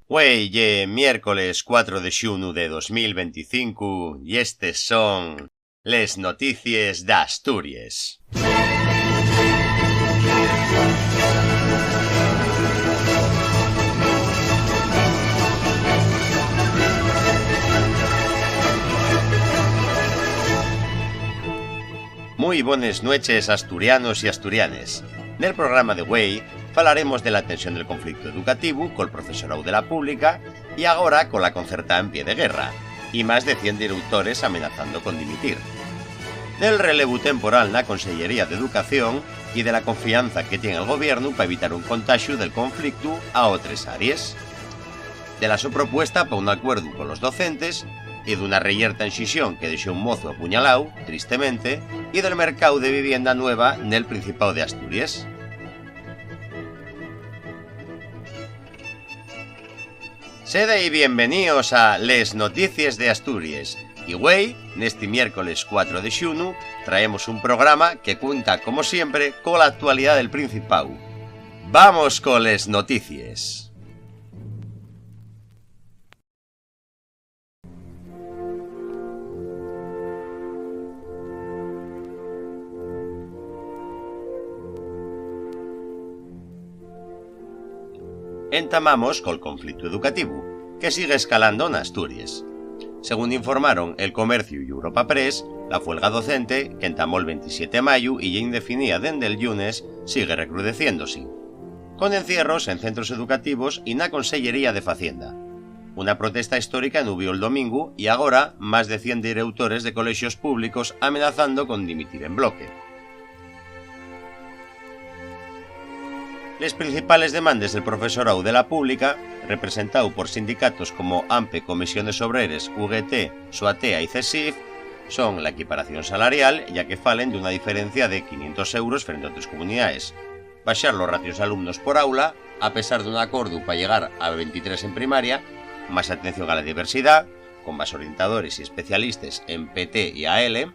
Güey, miércoles 4 de xunu de 2025 y estes son les noticies d'Asturias. Muy buenas noches, asturianos y asturianes. Nel programa de Güey falaremos de la tensión del conflicto educativo col profesorado de la pública y agora con la concertada en pie de guerra y más de 100 directores amenazando con dimitir. Del relevo temporal na Consellería de Educación y de la confianza que tiene el gobierno para evitar un contagio del conflicto a otras áreas. De la su propuesta para un acuerdo con los docentes y de una reyerta en Xixón que dejó un mozo apuñalado, tristemente, y del mercado de vivienda nueva nel Principado de Asturias. Sede y bienvenidos a Les Noticias de Asturias. Y güey, neste miércoles 4 de xunu traemos un programa que cuenta, como siempre, con la actualidad del Principado. Vamos con les noticias. Entamamos col conflicto educativo, que sigue escalando en Asturias. Según informaron El Comercio y Europa Press, la huelga docente, que entamó el 27 de mayo y ya indefinida dende el lunes, sigue recrudeciéndose, con encierros en centros educativos y na Consellería de Facienda. Una protesta histórica nubió el domingo y ahora más de 100 directores de colegios públicos amenazando con dimitir en bloque. Les principales demandas del profesorado de la pública, representado por sindicatos como AMPE, Comisiones Obreres, UGT, SUATEA y CESIF, son la equiparación salarial, ya que falen de una diferencia de 500 euros frente a otras comunidades, baixar los ratios de alumnos por aula, a pesar de un acuerdo para llegar a 23 en primaria, más atención a la diversidad, con más orientadores y especialistas en PT y AL,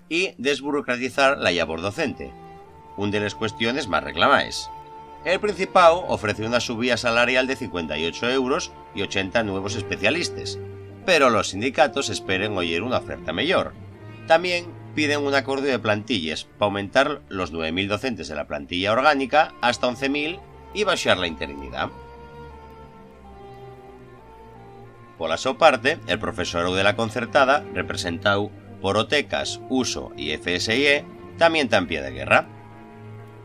y desburocratizar la labor docente, una de las cuestiones más reclamadas. El Principado ofrece una subida salarial de 58 euros y 80 nuevos especialistas, pero los sindicatos esperan oír una oferta mejor. También piden un acuerdo de plantillas para aumentar los 9.000 docentes de la plantilla orgánica hasta 11.000 y baixar la interinidad. Por la su parte, el profesorado de la concertada, representado por OTECAS, USO y FSIE, también está en pie de guerra,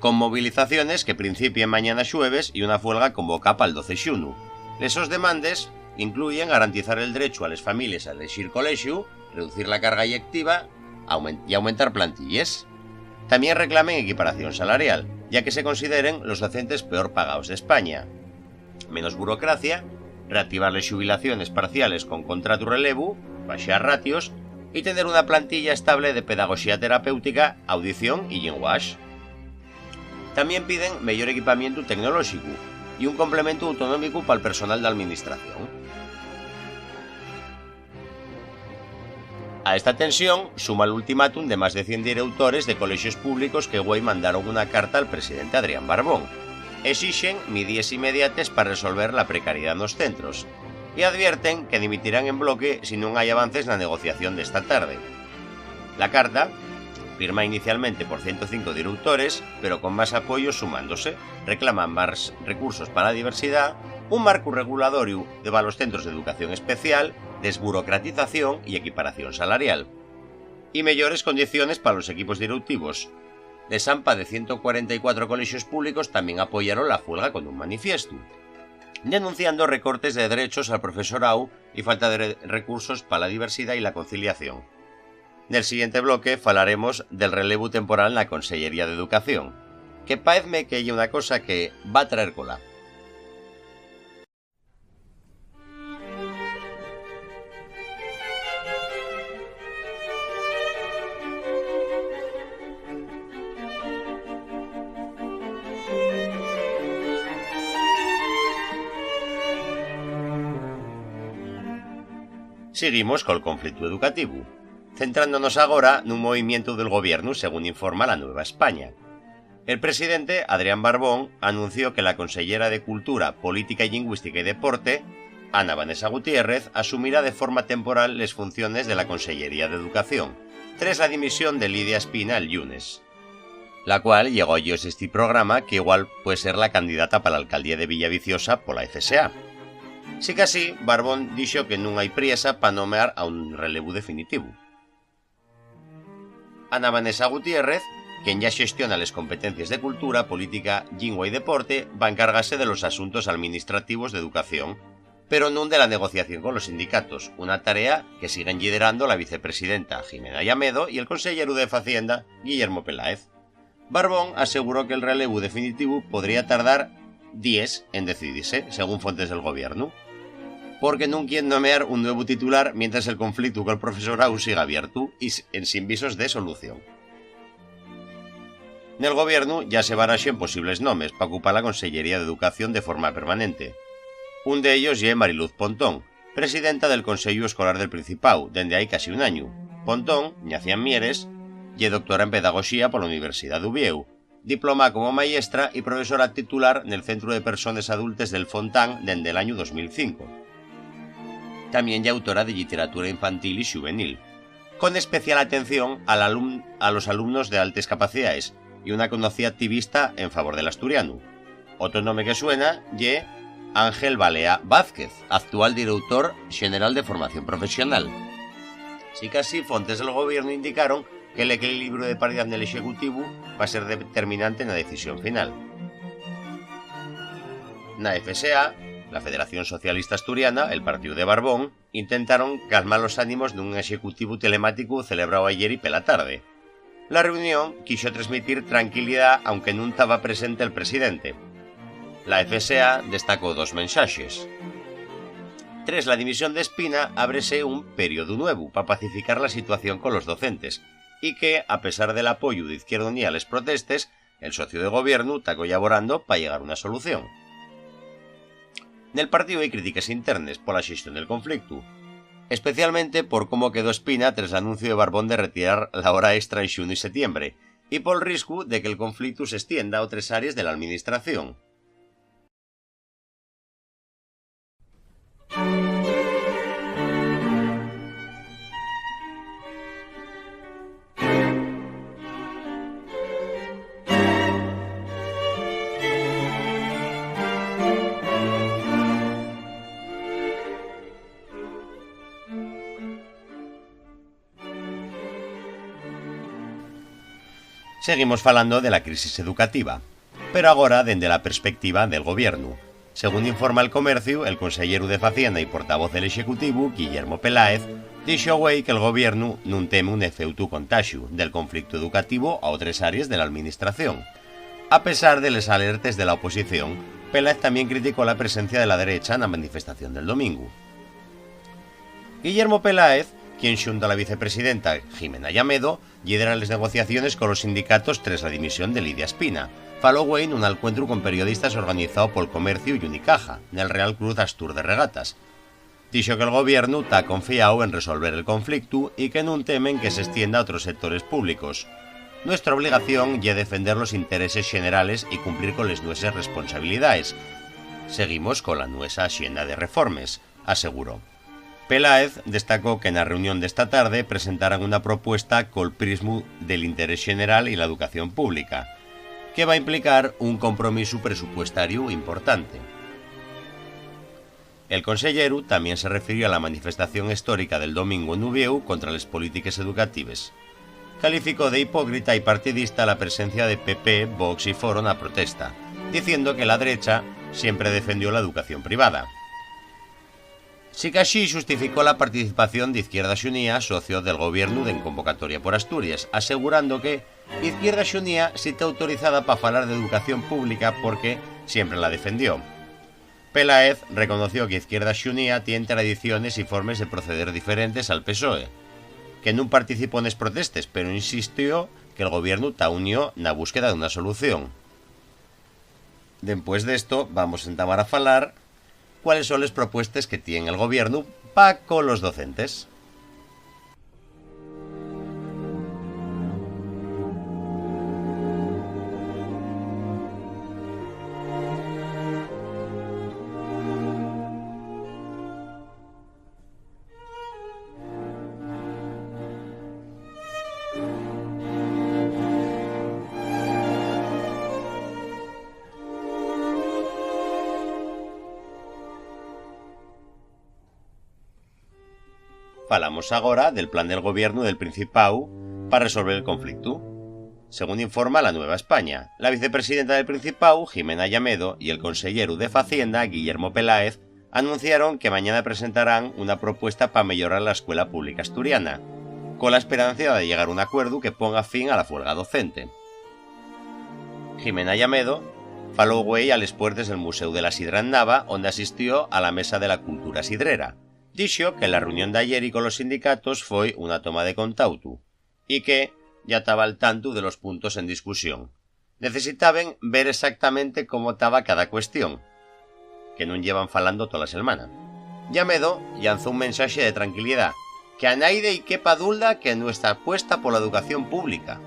con movilizaciones que principien mañana jueves y una huelga convocada para el 12 xunu. Esos demandes incluyen garantizar el derecho a las familias a elegir colegio, reducir la carga lectiva y aumentar plantillas. También reclamen equiparación salarial, ya que se consideren los docentes peor pagados de España. Menos burocracia, reactivar las jubilaciones parciales con contrato relevo, baixar ratios y tener una plantilla estable de pedagogía terapéutica, audición y lenguaje. También piden mayor equipamiento tecnológico y un complemento autonómico para el personal de administración. A esta tensión suma el ultimátum de más de 100 directores de colegios públicos que güey mandaron una carta al presidente Adrián Barbón. Exigen medidas inmediatas para resolver la precariedad en los centros y advierten que dimitirán en bloque si no hay avances en la negociación de esta tarde. La carta, firma inicialmente por 105 directores, pero con más apoyos sumándose, reclaman más recursos para la diversidad, un marco regulatorio de los centros de educación especial, desburocratización y equiparación salarial, y mejores condiciones para los equipos directivos. De Sampa de 144 colegios públicos también apoyaron la huelga con un manifiesto, denunciando recortes de derechos al profesorado y falta de recursos para la diversidad y la conciliación. En el siguiente bloque falaremos del relevo temporal en la Consellería de Educación, que paezme que hay una cosa que va a traer cola. Seguimos col conflicto educativo, centrándonos agora nun movimiento del gobierno según informa la Nueva España. El presidente, Adrián Barbón, anunció que la consellera de Cultura, Política Lingüística y Deporte, Ana Vanessa Gutiérrez, asumirá de forma temporal las funciones de la Consellería de Educación, tras la dimisión de Lidia Espina el lunes, la cual llegó a ellos este programa que igual puede ser la candidata para la alcaldía de Villaviciosa por la FSA. Sí que así, Barbón dijo que no hay priesa para nomear a un relevo definitivo. Ana Vanessa Gutiérrez, quien ya gestiona las competencias de cultura, política, lingua y deporte, va a encargarse de los asuntos administrativos de educación, pero no de la negociación con los sindicatos, una tarea que siguen liderando la vicepresidenta Jimena Llamedo y el consejero de Hacienda, Guillermo Peláez. Barbón aseguró que el relevo definitivo podría tardar 10 en decidirse, según fuentes del gobierno, porque no quieren nomear un nuevo titular mientras el conflicto con el profesorado siga abierto y sin visos de solución. En el gobierno ya se baraxen posibles nombres para ocupar la Consellería de Educación de forma permanente. Un de ellos es Mariluz Pontón, presidenta del Consello Escolar del Principado, desde hai casi un año. Pontón, nacida en Mieres, y doctora en Pedagogía por la Universidad de Uvieu, diplomada como maestra y profesora titular en el Centro de Personas Adultes del Fontán desde el año 2005. También ya autora de literatura infantil y juvenil, con especial atención a los alumnos de altas capacidades y una conocida activista en favor del asturiano. Otro nombre que suena es Ángel Balea Vázquez, actual director general de formación profesional. Sí que así, fontes del gobierno indicaron que el equilibrio de paridad del Ejecutivo va a ser determinante en la decisión final. Na FSA, la Federación Socialista Asturiana, el partido de Barbón, intentaron calmar los ánimos de un ejecutivo telemático celebrado ayer y pela tarde. La reunión quiso transmitir tranquilidad aunque no estaba presente el presidente. La FSA destacó dos mensajes. Tras la dimisión de Espina, ábrese un periodo nuevo para pacificar la situación con los docentes y que, a pesar del apoyo de Izquierda Unida a las protestas, el socio de gobierno está colaborando para llegar a una solución. En el partido hay críticas internas por la gestión del conflicto, especialmente por cómo quedó Espina tras el anuncio de Barbón de retirar la hora extra en junio y septiembre, y por el riesgo de que el conflicto se extienda a otras áreas de la administración. Seguimos falando de la crisis educativa, pero ahora desde la perspectiva del gobierno. Según informa El Comercio, el consellero de Hacienda y portavoz del Ejecutivo, Guillermo Peláez, dijo hoy que el gobierno no teme un efecto contagio del conflicto educativo a otras áreas de la administración. A pesar de las alertas de la oposición, Peláez también criticó la presencia de la derecha en la manifestación del domingo. Guillermo Peláez, quien junto a la vicepresidenta Jimena Llamedo lidera las negociaciones con los sindicatos tras la dimisión de Lidia Espina, faló en un encuentro con periodistas organizado por El Comercio y Unicaja, en el Real Cruz Astur de Regatas. Dijo que el gobierno está confiado en resolver el conflicto y que no temen que se extienda a otros sectores públicos. Nuestra obligación es defender los intereses generales y cumplir con las nuestras responsabilidades. Seguimos con la nuestra agenda de reformes, aseguró. Peláez destacó que en la reunión de esta tarde presentarán una propuesta col prismo del interés general y la educación pública, que va a implicar un compromiso presupuestario importante. El consellero también se refirió a la manifestación histórica del domingo en Uvieu contra las políticas educativas. Calificó de hipócrita y partidista la presencia de PP, Vox y Foro en la protesta, diciendo que la derecha siempre defendió la educación privada. Sicasí justificó la participación de Izquierda Xunía, socio del gobierno en convocatoria por Asturias, asegurando que Izquierda Xunía sí está autorizada para hablar de educación pública porque siempre la defendió. Peláez reconoció que Izquierda Xunía tiene tradiciones y formas de proceder diferentes al PSOE, que no participó en las protestas, pero insistió que el gobierno está unido en la búsqueda de una solución. Después de esto, vamos a entamar a falar cuáles son las propuestas que tiene el gobierno para con los docentes. falamos agora del plan del gobierno del Principau para resolver el conflicto. Según informa La Nueva España, la vicepresidenta del Principau, Jimena Llamedo, y el consellero de Facienda, Guillermo Peláez, anunciaron que mañana presentarán una propuesta para mejorar la escuela pública asturiana, con la esperanza de llegar a un acuerdo que ponga fin a la huelga docente. Jimena Llamedo faló güey a les puertes del Museu de la Sidra en Nava, donde asistió a la Mesa de la Cultura Sidrera. Dixo que la reunión de ayer y con los sindicatos fue una toma de contautu, y que ya estaba al tanto de los puntos en discusión. Necesitaban ver exactamente cómo estaba cada cuestión, que no llevan falando toda la semana. Llamedo lanzó un mensaje de tranquilidad, que a naide y quepa dulda que no está apuesta por la educación pública.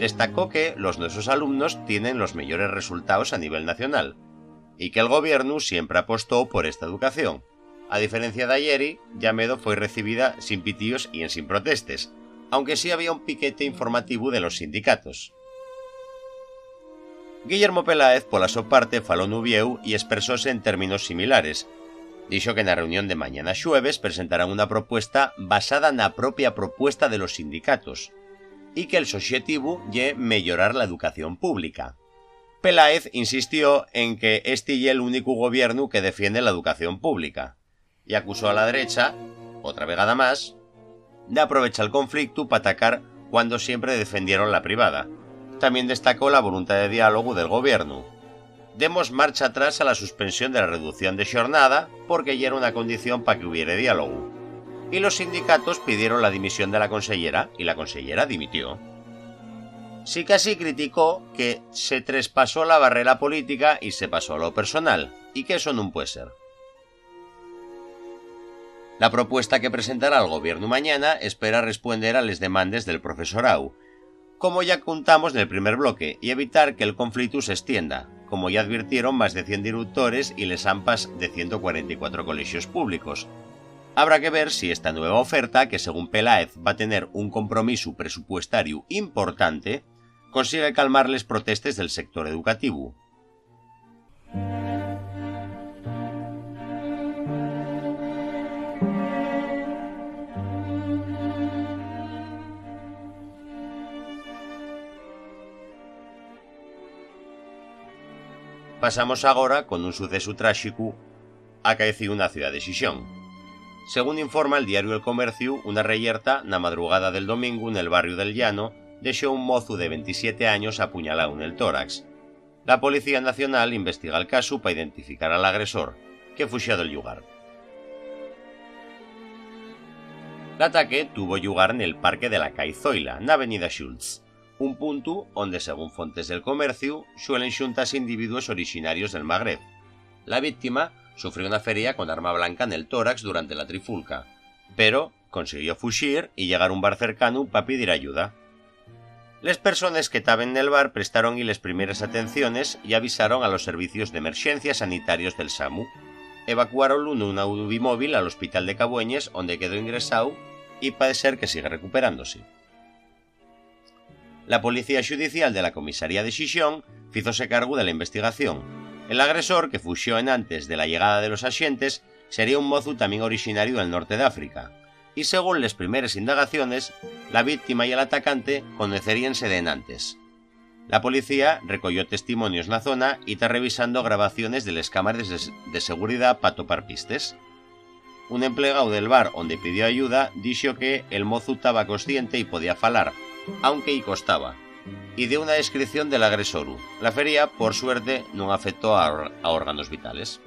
Destacó que los nuestros alumnos tienen los mejores resultados a nivel nacional, y que el gobierno siempre apostó por esta educación. A diferencia de ayer, Llamedo fue recibida sin pitíos y sin protestes, aunque sí había un piquete informativo de los sindicatos. Guillermo Peláez, por la su parte, faló nubieu y expresóse en términos similares. Dijo que en la reunión de mañana xueves presentarán una propuesta basada en la propia propuesta de los sindicatos, y que el objetivo ye mejorar la educación pública. Peláez insistió en que este ye el único gobierno que defiende la educación pública, y acusó a la derecha, otra vegada más, de aprovechar el conflicto para atacar cuando siempre defendieron la privada. También destacó la voluntad de diálogo del gobierno. Demos marcha atrás a la suspensión de la reducción de jornada porque ya era una condición para que hubiera diálogo. Y los sindicatos pidieron la dimisión de la consellera y la consellera dimitió. Sí que así criticó que se traspasó la barrera política y se pasó a lo personal, y que eso no puede ser. La propuesta que presentará el gobierno mañana espera responder a las demandas del profesorado, como ya contamos en el primer bloque, y evitar que el conflicto se extienda, como ya advirtieron más de 100 directores y les AMPAs de 144 colegios públicos. Habrá que ver si esta nueva oferta, que según Peláez va a tener un compromiso presupuestario importante, consigue calmar las protestas del sector educativo. Pasamos agora con un suceso tráxico acaecido na ciudad de Xixón. Según informa el diario El Comercio, una reyerta na madrugada del domingo en el barrio del Llano dejó un mozo de 27 años apuñalado en el tórax. La Policía Nacional investiga el caso para identificar al agresor, que fuxió del lugar. El ataque tuvo lugar en el Parque de la Caizoila, na avenida Schultz, un punto donde, según fontes del Comercio, suelen xuntarse individuos originarios del Magreb. La víctima sufrió una feria con arma blanca en el tórax durante la trifulca, pero consiguió fuxir y llegar a un bar cercano para pedir ayuda. Les personas que estaban en el bar prestaron les primeras atenciones y avisaron a los servicios de emergencia sanitarios del SAMU. Evacuaron en un audimóvil al hospital de Cabueñes, donde quedó ingresado y parece ser que sigue recuperándose. La Policía Judicial de la Comisaría de Xixón fízose cargo de la investigación. El agresor, que fuxió en antes de la llegada de los axentes, sería un mozo también originario del norte de África, y según las primeras indagaciones, la víctima y el atacante conoceríanse de enantes. La policía recogió testimonios en la zona y está revisando grabaciones de las cámaras de seguridad para topar pistes. Un empleado del bar donde pidió ayuda dijo que el mozo estaba consciente y podía falar, aunque y costaba, y dio una descripción del agresoru. La feria, por suerte, no afectó a órganos vitales.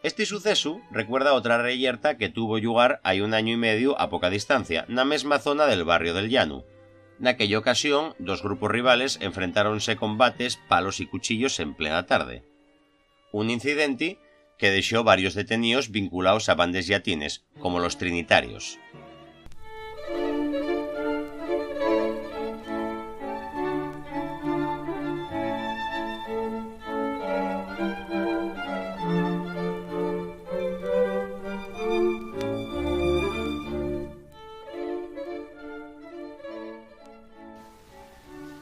Este suceso recuerda otra reyerta que tuvo lugar hay un año y medio a poca distancia, na mesma zona del barrio del Llano. Naquella ocasión, dos grupos rivales enfrentáronse con bates, palos y cuchillos en plena tarde. Un incidente que dejó varios detenidos vinculados a bandes llatines, como los trinitarios.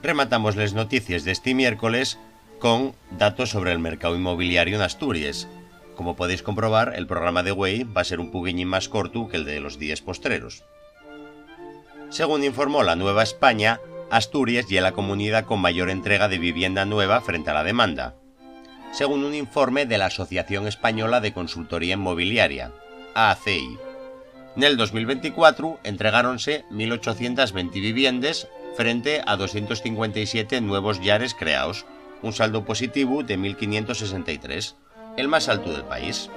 Rematamos las noticias de este miércoles con datos sobre el mercado inmobiliario en Asturias. Como podéis comprobar, el programa de Güell va a ser un poquillín más corto que el de los días postreros. Según informó la Nueva España, Asturias ya es la comunidad con mayor entrega de vivienda nueva frente a la demanda, según un informe de la Asociación Española de Consultoría Inmobiliaria, ACI. En el 2024 entregáronse 1.820 viviendas frente a 257 nuevos llares creados, un saldo positivo de 1.563, el más alto del país.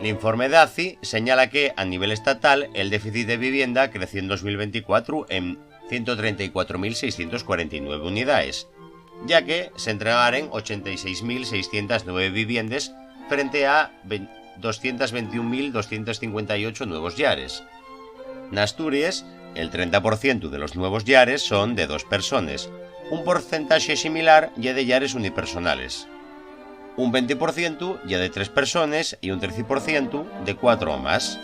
El informe de ACI señala que, a nivel estatal, el déficit de vivienda creció en 2024 en 134.649 unidades, ya que se entregaron 86.609 viviendas frente a 221.258 nuevos llares. En Asturias, el 30% de los nuevos llares son de 2 personas, un porcentaje similar ya de llares unipersonales. Un 20% ya de 3 personas y un 13% de 4 o más.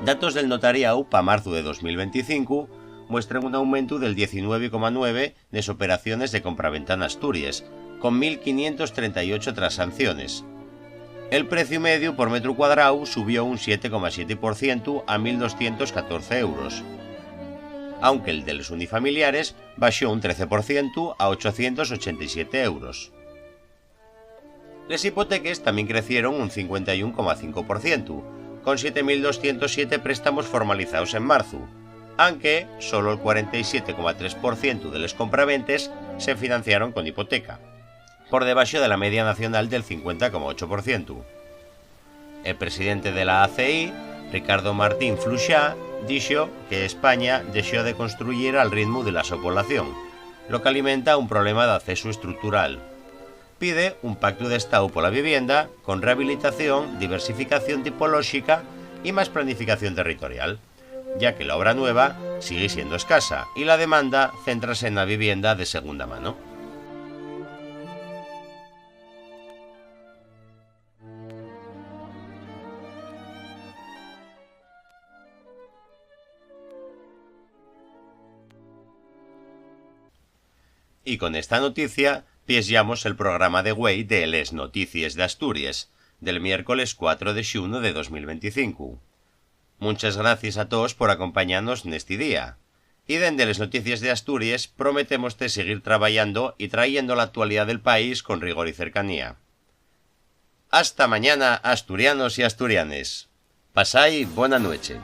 Datos del notariado para marzo de 2025 muestran un aumento del 19,9% de las operaciones de compraventa en Asturias, con 1.538 transacciones. El precio medio por metro cuadrado subió un 7,7% a 1.214 euros, aunque el de los unifamiliares bajó un 13% a 887 euros. Las hipotecas también crecieron un 51,5%, con 7.207 préstamos formalizados en marzo, aunque solo el 47,3% de los compraventes se financiaron con hipoteca, por debajo de la media nacional del 50,8%. El presidente de la ACI, Ricardo Martín Fluixá, dijo que España dejó de construir al ritmo de la su población, lo que alimenta un problema de acceso estructural. Pide un pacto de Estado por la vivienda con rehabilitación, diversificación tipológica y más planificación territorial, ya que la obra nueva sigue siendo escasa y la demanda céntrase en la vivienda de segunda mano. Y con esta noticia piesllamos el programa de Güell de Les Noticias de Asturias, del miércoles 4 de junio de 2025. Muchas gracias a todos por acompañarnos en este día. Y dende Les Noticias de Asturias prometemos de seguir trabajando y trayendo la actualidad del país con rigor y cercanía. Hasta mañana, asturianos y asturianes. Pasai buena noche.